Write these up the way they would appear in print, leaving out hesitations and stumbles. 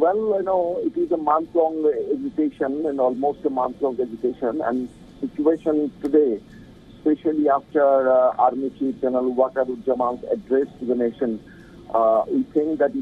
Well, it is a month-long agitation and almost a month-long agitation, and situation today, especially after Army Chief General Wakaruজ্জাman's address to the nation, we think that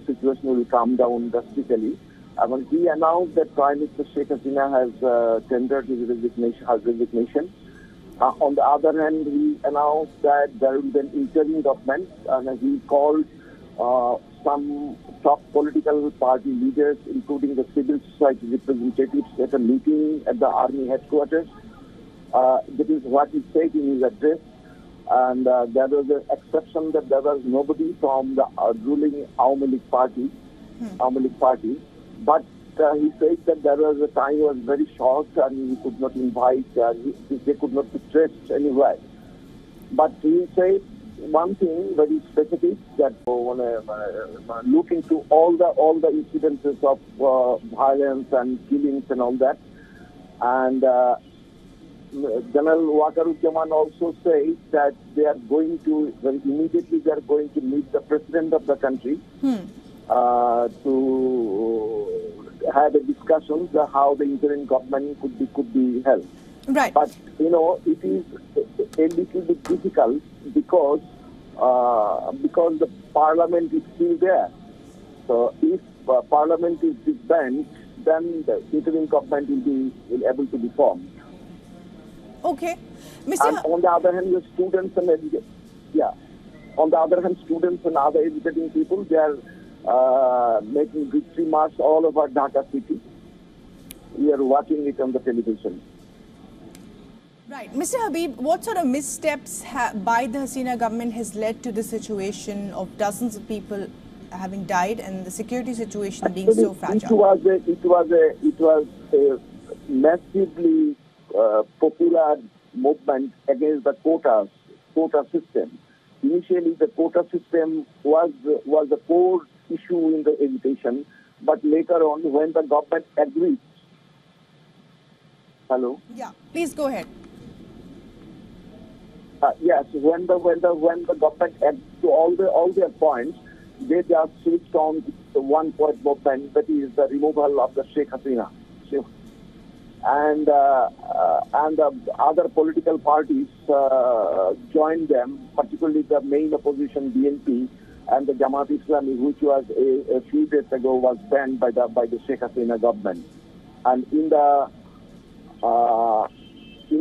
situation will calm down drastically. When he announced that Prime Minister Sheikh Hasina has tendered his resignation. On the other hand, he announced that there will be an interim government, and he called some top political party leaders, including the civil society representatives, at a meeting at the army headquarters. That is what he said in his address. And there was an exception that there was nobody from the ruling Awami League party. But he said that there was a time was very short and he could not invite, they could not be traced anywhere. But he said one thing very specific, that look into all the incidences of violence and killings and all that. And General Wakaruজ্জাman also said that they are going to, very immediately they are going to meet the president of the country to have a discussion how the interim government could be held. Right. But it is a little bit difficult because the parliament is still there. So if parliament is disbanded, then the interim government will be able to be formed. Okay, And on the other hand, the students and on the other hand, students and other educating people, they are making victory march all over Dhaka city. We are watching it on the television. Right. Mr. Habib, what sort of missteps by the Hasina government has led to the situation of dozens of people having died and the security situation being so fragile? It was a massively popular movement against the quota system. Initially, the quota system was a core issue in the education, but later on, when the government agreed. Hello. Yeah, please go ahead. Yes, when the government agreed to all their points, they just switched on the one-point movement, that is the removal of the Sheikh Hasina. And the other political parties joined them, particularly the main opposition BNP and the Jamaat Islami, which was a few days ago was banned by the Sheikh Hasina government. And in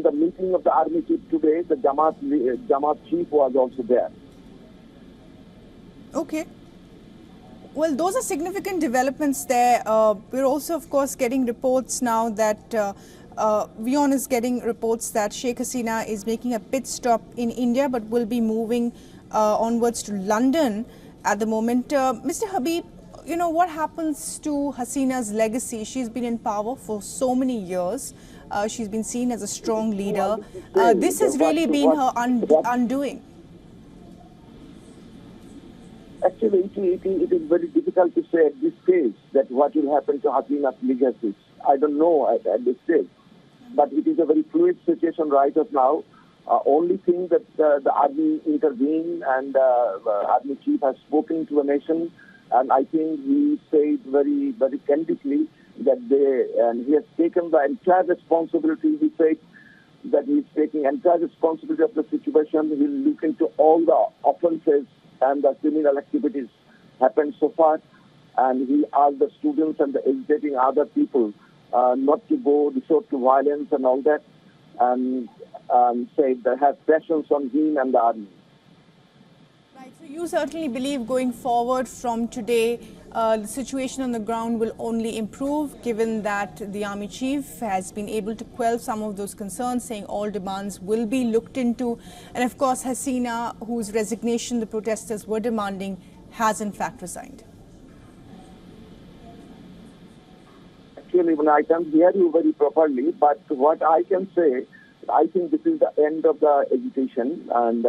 the meeting of the army chief today, the Jamaat chief was also there. Okay. Well, those are significant developments there. We're also, of course, getting reports now that WION is getting reports that Sheikh Hasina is making a pit stop in India, but will be moving onwards to London at the moment. Mr. Habib, what happens to Hasina's legacy? She's been in power for so many years. She's been seen as a strong leader. This has really been her undoing. Actually, it is very difficult to say at this stage that what will happen to Hasina's legacy. I don't know at this stage. But it is a very fluid situation right now. Only thing that the army intervened and the army chief has spoken to the nation. And I think he said very, very candidly that he has taken the entire responsibility. He said that he is taking entire responsibility of the situation. He will look into all the offences and the criminal activities happened so far, and he asked the students and the educating other people not to resort to violence and all that, and said they have pressures on him and the army. Right, so you certainly believe going forward from today, the situation on the ground will only improve, given that the army chief has been able to quell some of those concerns, saying all demands will be looked into. And of course, Hasina, whose resignation the protesters were demanding, has in fact resigned. Actually, I can't hear you very properly, but what I can say I think this is the end of the agitation, and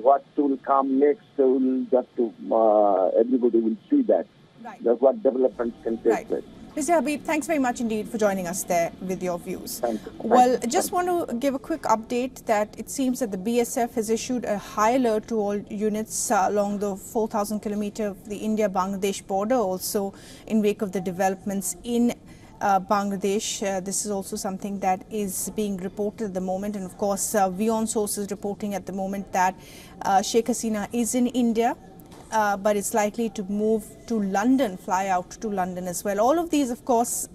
what will come next will just everybody will see that. Right. That's what developments can take place. Mr. Habib, thanks very much indeed for joining us there with your views. Thank you. Well, just want to give a quick update that it seems that the BSF has issued a high alert to all units along the 4,000 kilometer of the India-Bangladesh border, also in wake of the developments in Bangladesh. This is also something that is being reported at the moment, and of course WION sources reporting at the moment that Sheikh Hasina is in India, but it's likely to move to London, fly out to London as well. All of these, of course,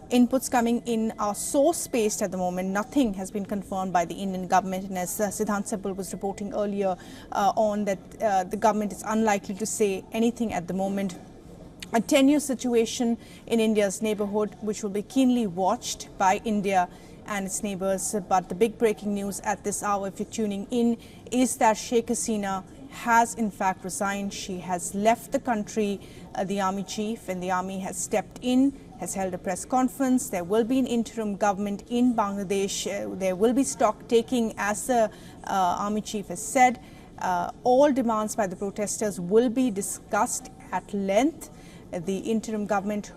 inputs coming in are source-based at the moment. Nothing has been confirmed by the Indian government, and as Siddhant Sibal was reporting earlier on, that the government is unlikely to say anything at the moment. A tenuous situation in India's neighborhood, which will be keenly watched by India and its neighbors. But the big breaking news at this hour, if you're tuning in, is that Sheikh Hasina has in fact resigned. She has left the country, the army chief, and the army has stepped in, has held a press conference. There will be an interim government in Bangladesh. There will be stock taking, as the army chief has said. All demands by the protesters will be discussed at length. The interim government,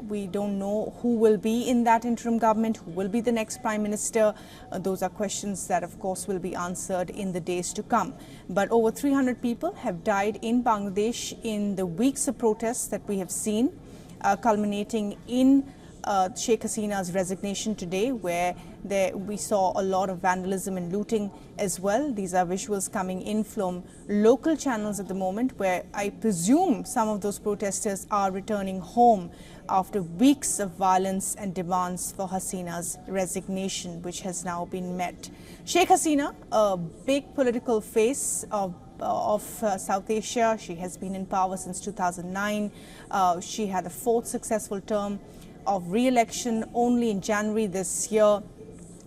we don't know who will be in that interim government, who will be the next Prime Minister. Those are questions that, of course, will be answered in the days to come. But over 300 people have died in Bangladesh in the weeks of protests that we have seen, culminating in Sheikh Hasina's resignation today, where we saw a lot of vandalism and looting as well. These are visuals coming in from local channels at the moment, where I presume some of those protesters are returning home after weeks of violence and demands for Hasina's resignation, which has now been met. Sheikh Hasina, a big political face of South Asia. She has been in power since 2009. She had a fourth successful term of re-election only in January this year,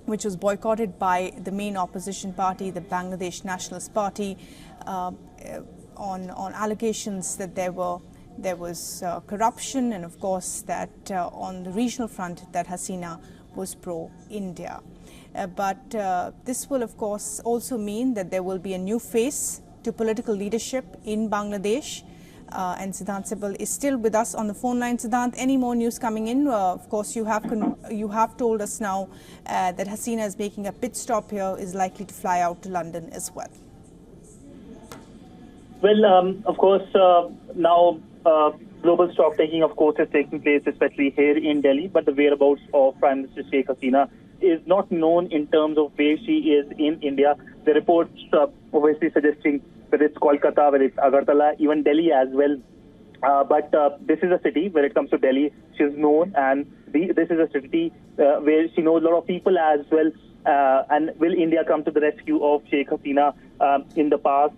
which was boycotted by the main opposition party, the Bangladesh Nationalist Party, on allegations that there was corruption, and of course that on the regional front that Hasina was pro-India. But this will of course also mean that there will be a new face to political leadership in Bangladesh. And Siddhant Sibal is still with us on the phone line. Siddhant, any more news coming in? Of course, you have told us now that Hasina is making a pit stop here, is likely to fly out to London as well. Well, of course, now global stock taking, of course, is taking place, especially here in Delhi. But the whereabouts of Prime Minister Sheikh Hasina is not known in terms of where she is in India. The reports obviously suggesting whether it's Kolkata, whether it's Agartala, even Delhi as well. But this is a city, when it comes to Delhi, she's known, and this is a city where she knows a lot of people as well. And will India come to the rescue of Sheikh Hasina in the past?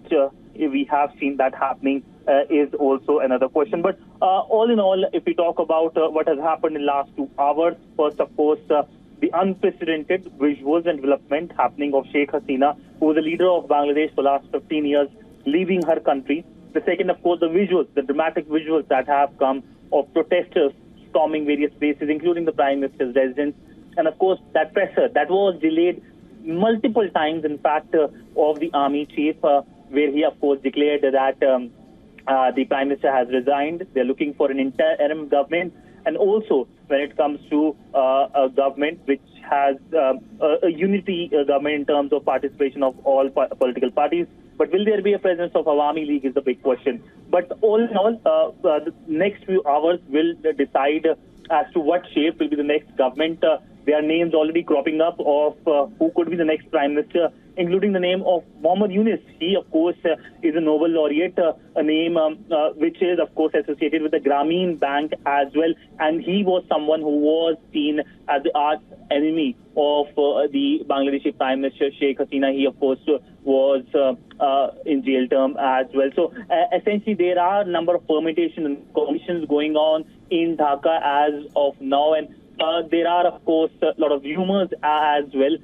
We have seen that happening is also another question. But all in all, if we talk about what has happened in the last 2 hours, first, of course, the unprecedented visuals and development happening of Sheikh Hasina, who was the leader of Bangladesh for the last 15 years, leaving her country. The second, of course, the visuals, the dramatic visuals that have come of protesters storming various places, including the Prime Minister's residence. And, of course, that pressure that was delayed multiple times, in fact, of the army chief, where he, of course, declared that the Prime Minister has resigned. They're looking for an interim government. And also, when it comes to a government which has a unity government in terms of participation of all political parties. But will there be a presence of Awami League is the big question. But all in all, the next few hours will decide as to what shape will be the next government. There are names already cropping up of who could be the next Prime Minister, including the name of Mohammad Yunus. He, of course, is a Nobel laureate, a name which is, of course, associated with the Grameen Bank as well. And he was someone who was seen as the arch enemy of the Bangladeshi Prime Minister Sheikh Hasina. He, of course, was in jail term as well. So essentially, there are a number of permutations and commissions going on in Dhaka as of now. And there are, of course, a lot of rumors as well.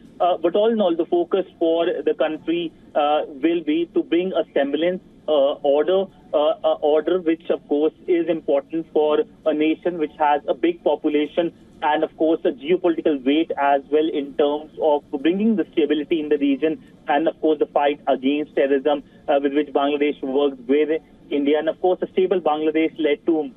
But all in all, the focus for the country will be to bring a semblance order which, of course, is important for a nation which has a big population and, of course, a geopolitical weight as well in terms of bringing the stability in the region and, of course, the fight against terrorism with which Bangladesh works with India. And, of course, a stable Bangladesh led to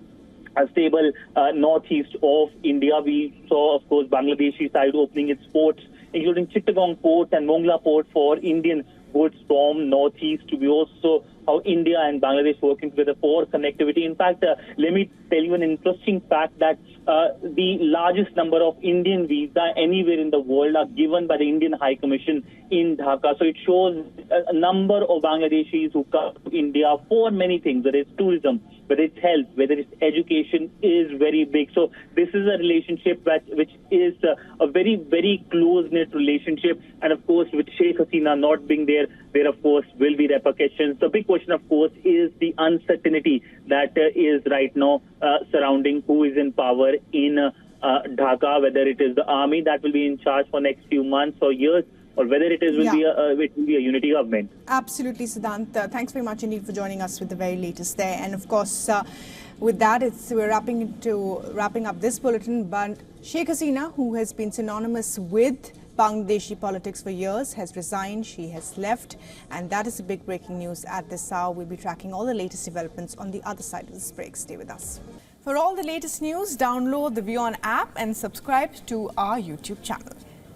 a stable northeast of India. We saw, of course, Bangladeshi side opening its ports, including Chittagong port and Mongla port for Indian goods from northeast. We also saw how India and Bangladesh working together for connectivity. In fact, let me tell you an interesting fact that the largest number of Indian visas anywhere in the world are given by the Indian High Commission in Dhaka. So it shows a number of Bangladeshis who come to India for many things, whether it's tourism, whether it's health, whether it's education, is very big. So this is a relationship which is a very, very close-knit relationship. And of course, with Sheikh Hasina not being there of course will be repercussions. The big question, of course, is the uncertainty that is right now surrounding who is in power in Dhaka, whether it is the army that will be in charge for next few months or years, or whether it will be a unity government. Absolutely, Siddhant. Thanks very much indeed for joining us with the very latest there. And of course, with that, we're wrapping up this bulletin. But Sheikh Hasina, who has been synonymous with Bangladeshi politics for years, has resigned. She has left, and that is a big breaking news at this hour. We'll be tracking all the latest developments on the other side of this break. Stay with us. For all the latest news, download the WION app and subscribe to our YouTube channel.